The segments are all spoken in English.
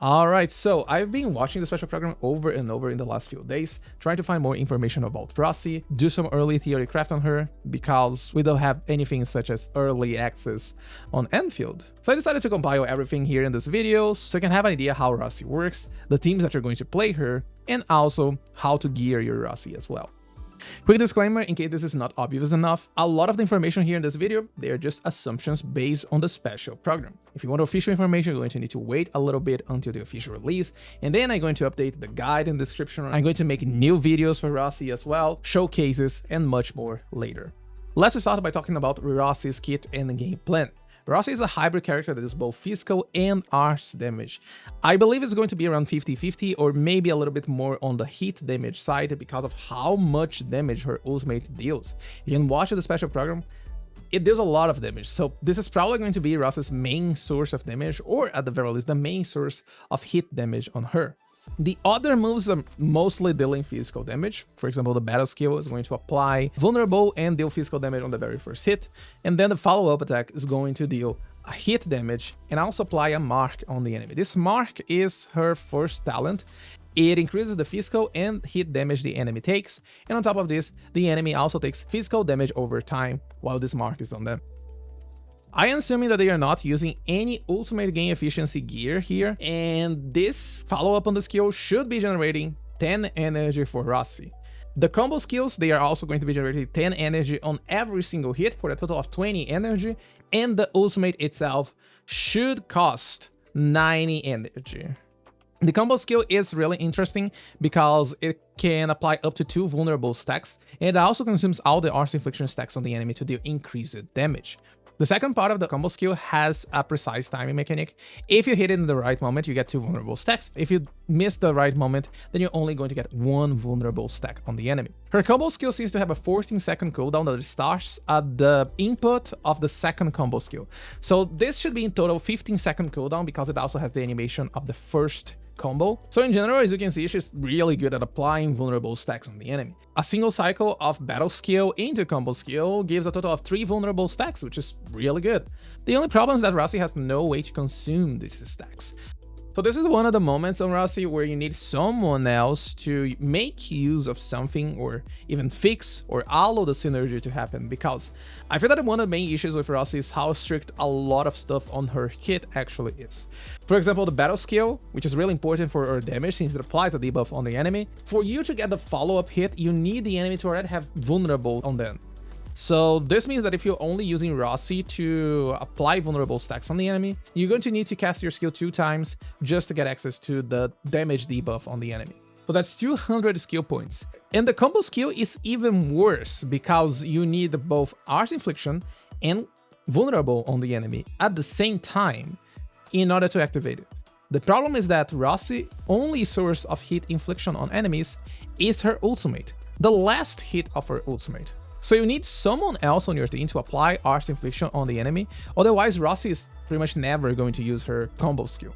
Alright, so I've been watching the special program over and over in the last few days, trying to find more information about Rossi, do some early theory craft on her, because we don't have anything such as early access on Endfield. So I decided to compile everything here in this video, so you can have an idea how Rossi works, the teams that you're going to play her, and also how to gear your Rossi as well. Quick disclaimer, in case this is not obvious enough, a lot of the information here in this video, they are just assumptions based on the special program. If you want official information, you're going to need to wait a little bit until the official release, and then I'm going to update the guide and description. I'm going to make new videos for Rossi as well, showcases, and much more later. Let's start by talking about Rossi's kit and game plan. Rossi is a hybrid character that is both physical and arts damage. I believe it's going to be around 50-50 or maybe a little bit more on the hit damage side because of how much damage her ultimate deals. You can watch the special program, it deals a lot of damage, so this is probably going to be Rossi's main source of damage, or at the very least the main source of hit damage on her. The other moves are mostly dealing physical damage. For example, the battle skill is going to apply vulnerable and deal physical damage on the very first hit, and then the follow-up attack is going to deal a hit damage and also apply a mark on the enemy. This mark is her first talent. It increases the physical and hit damage the enemy takes, and on top of this, the enemy also takes physical damage over time while this mark is on them. I am assuming that they are not using any ultimate gain efficiency gear here, and this follow-up on the skill should be generating 10 energy for Rossi. The combo skills, they are also going to be generating 10 energy on every single hit for a total of 20 energy, and the ultimate itself should cost 90 energy. The combo skill is really interesting because it can apply up to 2 vulnerable stacks, and it also consumes all the Arts Infliction stacks on the enemy to deal increased damage. The second part of the combo skill has a precise timing mechanic. If you hit it in the right moment, you get 2 vulnerable stacks. If you miss the right moment, then you're only going to get 1 vulnerable stack on the enemy. Her combo skill seems to have a 14-second cooldown that starts at the input of the second combo skill. So this should be in total 15-second cooldown because it also has the animation of the first combo. So in general, as you can see, she's really good at applying vulnerable stacks on the enemy. A single cycle of battle skill into combo skill gives a total of 3 vulnerable stacks, which is really good. The only problem is that Rossi has no way to consume these stacks. So this is one of the moments on Rossi where you need someone else to make use of something or even fix or allow the synergy to happen, because I feel that one of the main issues with Rossi is how strict a lot of stuff on her kit actually is. For example, the battle skill, which is really important for her damage since it applies a debuff on the enemy. For you to get the follow-up hit, you need the enemy to already have vulnerable on them. So this means that if you're only using Rossi to apply vulnerable stacks on the enemy, you're going to need to cast your skill 2 times just to get access to the damage debuff on the enemy. So that's 200 skill points. And the combo skill is even worse because you need both Art Infliction and vulnerable on the enemy at the same time in order to activate it. The problem is that Rossi's only source of hit infliction on enemies is her ultimate, the last hit of her ultimate. So you need someone else on your team to apply Arts Infliction on the enemy, otherwise Rossi is pretty much never going to use her combo skill.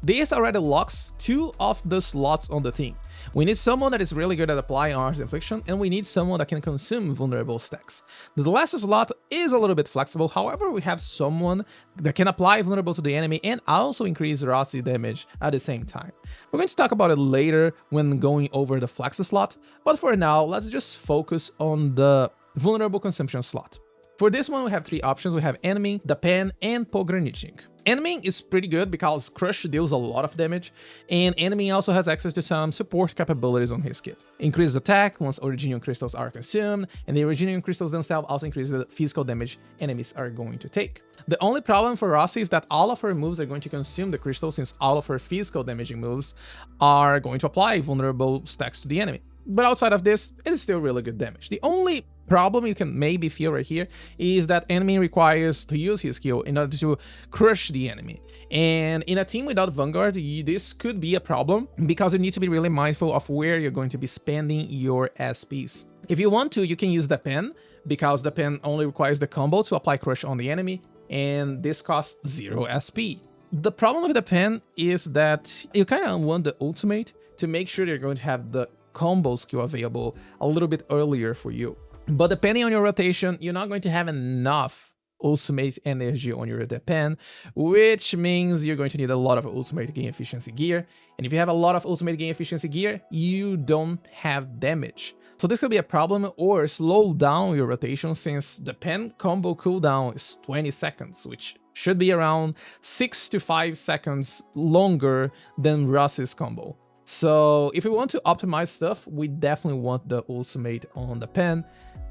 This already locks 2 of the slots on the team. We need someone that is really good at applying Arts Infliction, and we need someone that can consume vulnerable stacks. The last slot is a little bit flexible, however we have someone that can apply vulnerable to the enemy and also increase Rossi damage at the same time. We're going to talk about it later when going over the flex slot, but for now let's just focus on the vulnerable consumption slot. For this one we have 3 options. We have Endmin, the Pen, and okmuzzycc. Endmin is pretty good because Crush deals a lot of damage, and Endmin also has access to some support capabilities on his kit. Increases attack once Originium crystals are consumed, and the Originium crystals themselves also increase the physical damage enemies are going to take. The only problem for Rossi is that all of her moves are going to consume the crystal, since all of her physical damaging moves are going to apply vulnerable stacks to the enemy. But outside of this, it is still really good damage. The only problem you can maybe feel right here is that enemy requires to use his skill in order to crush the enemy. And in a team without Vanguard, this could be a problem because you need to be really mindful of where you're going to be spending your SPs. If you want to, you can use the Pen, because the Pen only requires the combo to apply crush on the enemy, and this costs 0 SP. The problem with the Pen is that you kind of want the ultimate to make sure you're going to have the combo skill available a little bit earlier for you. But depending on your rotation, you're not going to have enough ultimate energy on your Depen, which means you're going to need a lot of ultimate gain efficiency gear. And if you have a lot of ultimate gain efficiency gear, you don't have damage. So this could be a problem or slow down your rotation, since the pen combo cooldown is 20 seconds, which should be around 6 to 5 seconds longer than Rossi's combo. So if we want to optimize stuff, we definitely want the ultimate on the pen,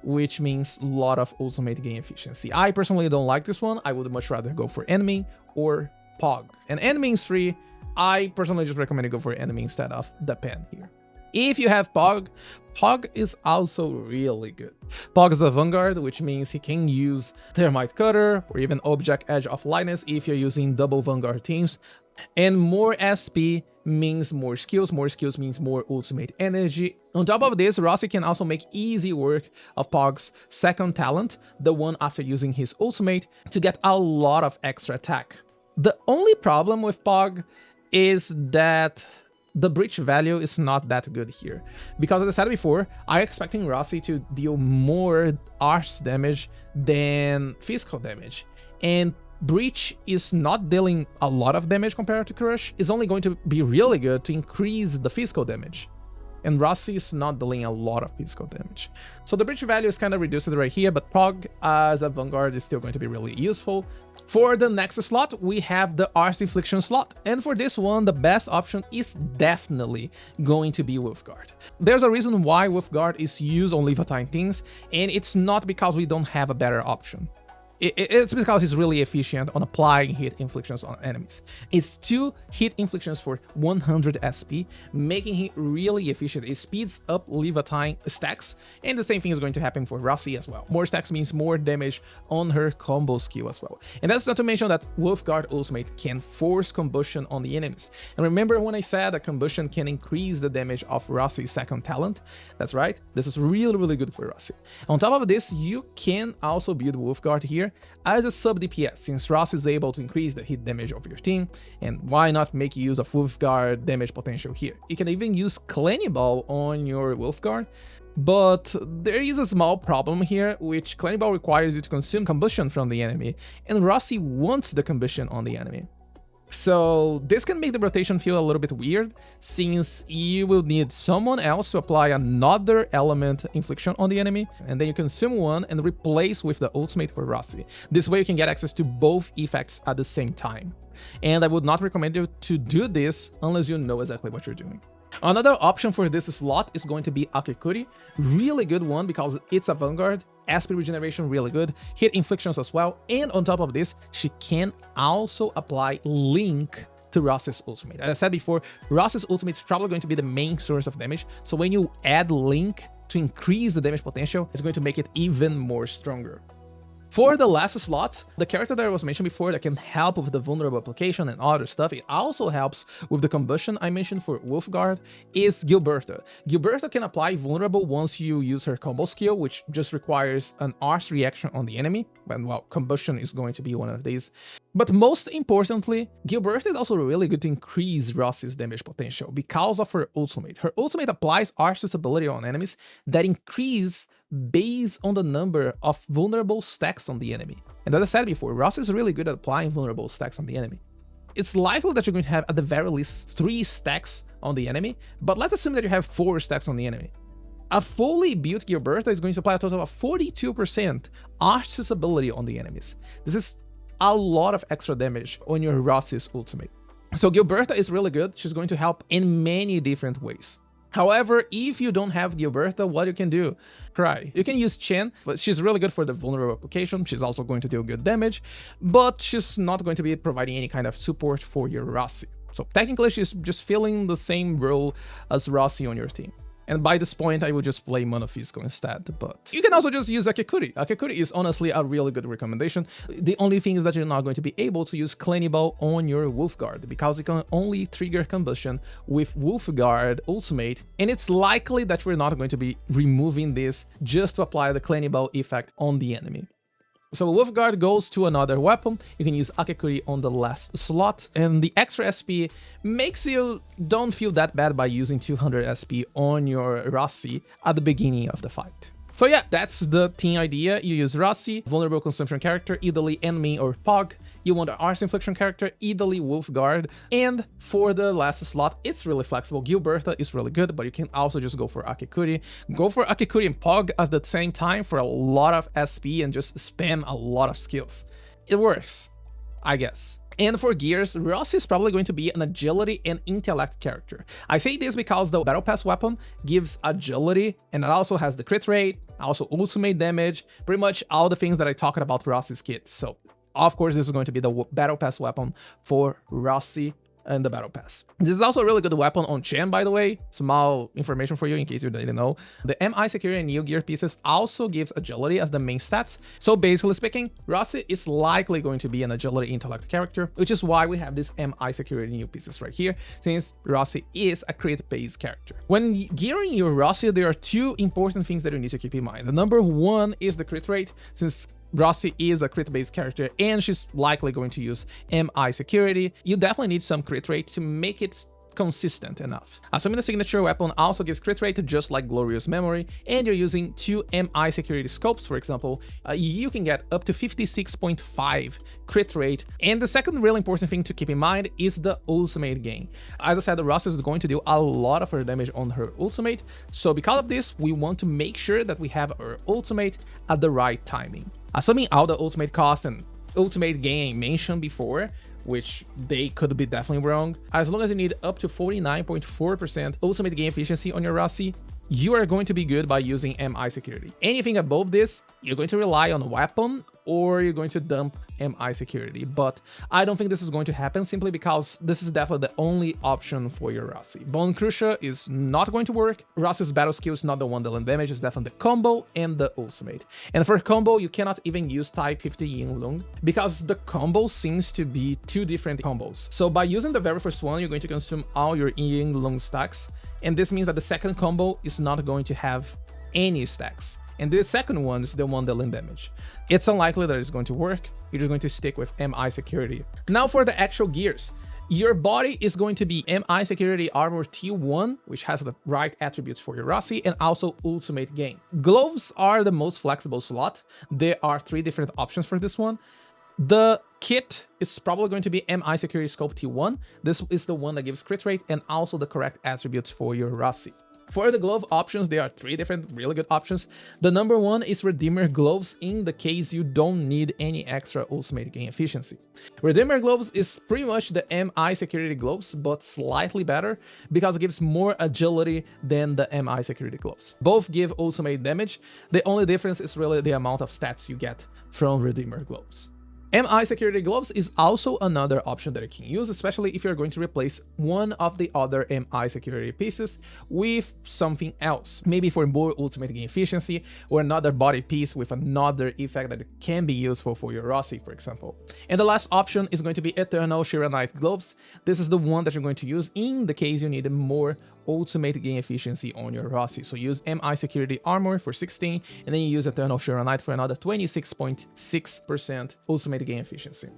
which means a lot of ultimate gain efficiency. I personally don't like this one. I would much rather go for Endmin or Pog. And Endmin's free. I personally just recommend you go for Endmin instead of the pen here. If you have Pog, Pog is also really good. Pog is a Vanguard, which means he can use Thermite Cutter or even Object Edge of Lightness if you're using double Vanguard teams. And more SP means more skills means more ultimate energy. On top of this, Rossi can also make easy work of Pog's second talent, the one after using his ultimate, to get a lot of extra attack. The only problem with Pog is that the breach value is not that good here, because as I said before, I'm expecting Rossi to deal more arts damage than physical damage, and breach is not dealing a lot of damage compared to Crush. It's only going to be really good to increase the physical damage, and Rossi is not dealing a lot of physical damage. So the breach value is kind of reduced right here, but Pog as a Vanguard is still going to be really useful. For the next slot, we have the Ars Infliction slot, and for this one, the best option is definitely going to be Wolfguard. There's a reason why Wolfguard is used on Leviathan teams, and it's not because we don't have a better option. It's because he's really efficient on applying hit inflictions on enemies. It's 2 hit inflictions for 100 SP, making him really efficient. It speeds up Leviathan stacks, and the same thing is going to happen for Rossi as well. More stacks means more damage on her combo skill as well. And that's not to mention that Wolfguard ultimate can force combustion on the enemies. And remember when I said that combustion can increase the damage of Rossi's second talent? That's right, this is really good for Rossi. On top of this, you can also build Wolfguard here as a sub DPS, since Rossi is able to increase the hit damage of your team, and why not make use of Wolfguard damage potential here? You can even use Cannibal on your Wolfguard, but there is a small problem here, which Cannibal requires you to consume combustion from the enemy, and Rossi wants the combustion on the enemy. So this can make the rotation feel a little bit weird, since you will need someone else to apply another element infliction on the enemy, and then you consume one and replace with the ultimate for Rossi. This way you can get access to both effects at the same time. And I would not recommend you to do this unless you know exactly what you're doing. Another option for this slot is going to be okMuzzy. Really good one because it's a Vanguard, SP regeneration really good, hit inflictions as well, and on top of this, she can also apply Link to Rossi's ultimate. As I said before, Rossi's ultimate is probably going to be the main source of damage, so when you add Link to increase the damage potential, it's going to make it even more stronger. For the last slot, the character that I was mentioned before that can help with the vulnerable application and other stuff, it also helps with the combustion I mentioned for Wolfguard, is Gilberta. Gilberta can apply vulnerable once you use her combo skill, which just requires an arts reaction on the enemy, and well, combustion is going to be one of these. But most importantly, Gilberta is also really good to increase Rossi's damage potential because of her ultimate. Her ultimate applies arts ability on enemies that increase based on the number of vulnerable stacks on the enemy. And as I said before, Rossi is really good at applying vulnerable stacks on the enemy. It's likely that you're going to have at the very least 3 stacks on the enemy, but let's assume that you have 4 stacks on the enemy. A fully built Gilberta is going to apply a total of 42% arts ability on the enemies. This is a lot of extra damage on your Rossi's ultimate. So Gilberta is really good. She's going to help in many different ways. However, if you don't have Gilberta, what you can do? Cry. You can use Chen, but she's really good for the vulnerable application. She's also going to deal good damage, but she's not going to be providing any kind of support for your Rossi. So technically, she's just filling the same role as Rossi on your team. And by this point, I would just play Monophysical instead, but you can also just use okMuzzy. okMuzzy is honestly a really good recommendation. The only thing is that you're not going to be able to use Cannibal on your Wolfguard, because you can only trigger combustion with Wolfguard ultimate, and it's likely that we're not going to be removing this just to apply the Cannibal effect on the enemy. So Wolfguard goes to another weapon. You can use okMuzzy on the last slot, and the extra SP makes you don't feel that bad by using 200 SP on your Rossi at the beginning of the fight. So yeah, that's the team idea. You use Rossi, vulnerable consumption character, eitherly Endmin or Pog. You want the Arts Infliction character, eitherly Wolfguard. And for the last slot, it's really flexible. Gilberta is really good, but you can also just go for Akikuri. Go for Akikuri and Pog at the same time for a lot of SP and just spam a lot of skills. It works, I guess. And for gears, Rossi is probably going to be an agility and intellect character. I say this because the Battle Pass weapon gives agility, and it also has the crit rate, also ultimate damage, pretty much all the things that I talked about Rossi's kit. So, of course, this is going to be the Battle Pass weapon for Rossi and the Battle Pass. This is also a really good weapon on Chen, by the way. Small information for you in case you didn't know. The MI security and new gear pieces also gives agility as the main stats. So basically speaking, Rossi is likely going to be an agility intellect character, which is why we have this MI security new pieces right here, since Rossi is a crit-based character. When gearing your Rossi, there are two important things that you need to keep in mind. The number one is the crit rate, since Rossi is a crit-based character and she's likely going to use MI security. You definitely need some crit rate to make it consistent enough. Assuming the signature weapon also gives crit rate just like Glorious Memory, and you're using 2 MI security scopes, for example, you can get up to 56.5 crit rate. And the second really important thing to keep in mind is the ultimate gain. As I said, Rossi is going to do a lot of her damage on her ultimate, so because of this, we want to make sure that we have our ultimate at the right timing. Assuming all the ultimate cost and ultimate gain I mentioned before, which they could be definitely wrong, as long as you need up to 49.4% ultimate gain efficiency on your Rossi, you are going to be good by using MI security. Anything above this, you're going to rely on a weapon or you're going to dump MI security. But I don't think this is going to happen simply because this is definitely the only option for your Rossi. Bone Crusher is not going to work. Rossi's battle skill is not the one dealing damage, it's definitely the combo and the ultimate. And for combo, you cannot even use type 50 Yin Lung because the combo seems to be two different combos. So by using the very first one, you're going to consume all your Yin Lung stacks. And this means that the second combo is not going to have any stacks. And the second one is the one dealing damage. It's unlikely that it's going to work. You're just going to stick with MI security. Now for the actual gears. Your body is going to be MI security armor T1, which has the right attributes for your Rossi, and also ultimate gain. Gloves are the most flexible slot. There are 3 different options for this one. The kit is probably going to be MI Security Scope T1. This is the one that gives crit rate and also the correct attributes for your Rossi. For the glove options, there are 3 different really good options. The number one is Redeemer Gloves in the case you don't need any extra ultimate gain efficiency. Redeemer Gloves is pretty much the MI Security Gloves, but slightly better because it gives more agility than the MI Security Gloves. Both give ultimate damage. The only difference is really the amount of stats you get from Redeemer Gloves. MI Security Gloves is also another option that you can use, especially if you're going to replace one of the other MI security pieces with something else. Maybe for more ultimate gain efficiency, or another body piece with another effect that can be useful for your Rossi, for example. And the last option is going to be Eternal Shiranite Gloves. This is the one that you're going to use in the case you need more ultimate gain efficiency on your Rossi. So use MI Security Armor for 16, and then you use Eternal Shiranite for another 26.6% ultimate gain efficiency.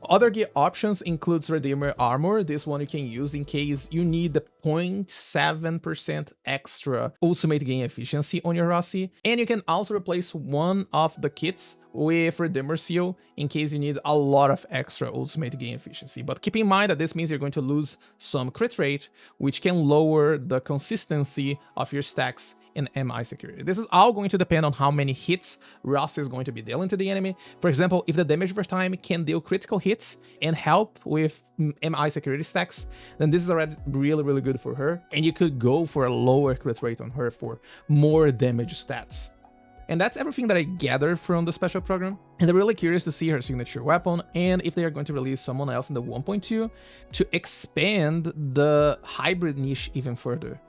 Other gear options includes Redeemer Armor. This one you can use in case you need the 0.7% extra ultimate gain efficiency on your Rossi. And you can also replace one of the kits with Redeemer Seal in case you need a lot of extra ultimate gain efficiency. But keep in mind that this means you're going to lose some crit rate, which can lower the consistency of your stacks in MI security. This is all going to depend on how many hits Rossi is going to be dealing to the enemy. For example, if the damage over time can deal critical hits and help with MI security stacks, then this is already really good for her, and you could go for a lower crit rate on her for more damage stats. And that's everything that I gathered from the special program. And I'm really curious to see her signature weapon and if they are going to release someone else in the 1.2 to expand the hybrid niche even further.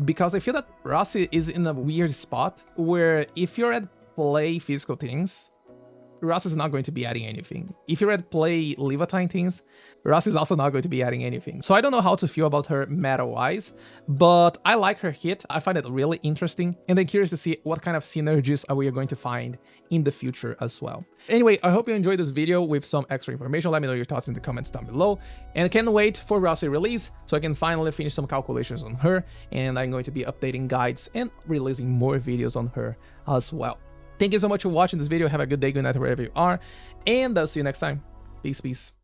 Because I feel that Rossi is in a weird spot where if you're at play physical things, Rossi is not going to be adding anything. If you read play Levantine things, Rossi is also not going to be adding anything. So I don't know how to feel about her meta-wise, but I like her hit. I find it really interesting, and I'm curious to see what kind of synergies we are going to find in the future as well. Anyway, I hope you enjoyed this video with some extra information. Let me know your thoughts in the comments down below, and I can't wait for Rossi release so I can finally finish some calculations on her, and I'm going to be updating guides and releasing more videos on her as well. Thank you so much for watching this video. Have a good day, good night, wherever you are, and I'll see you next time. Peace, peace.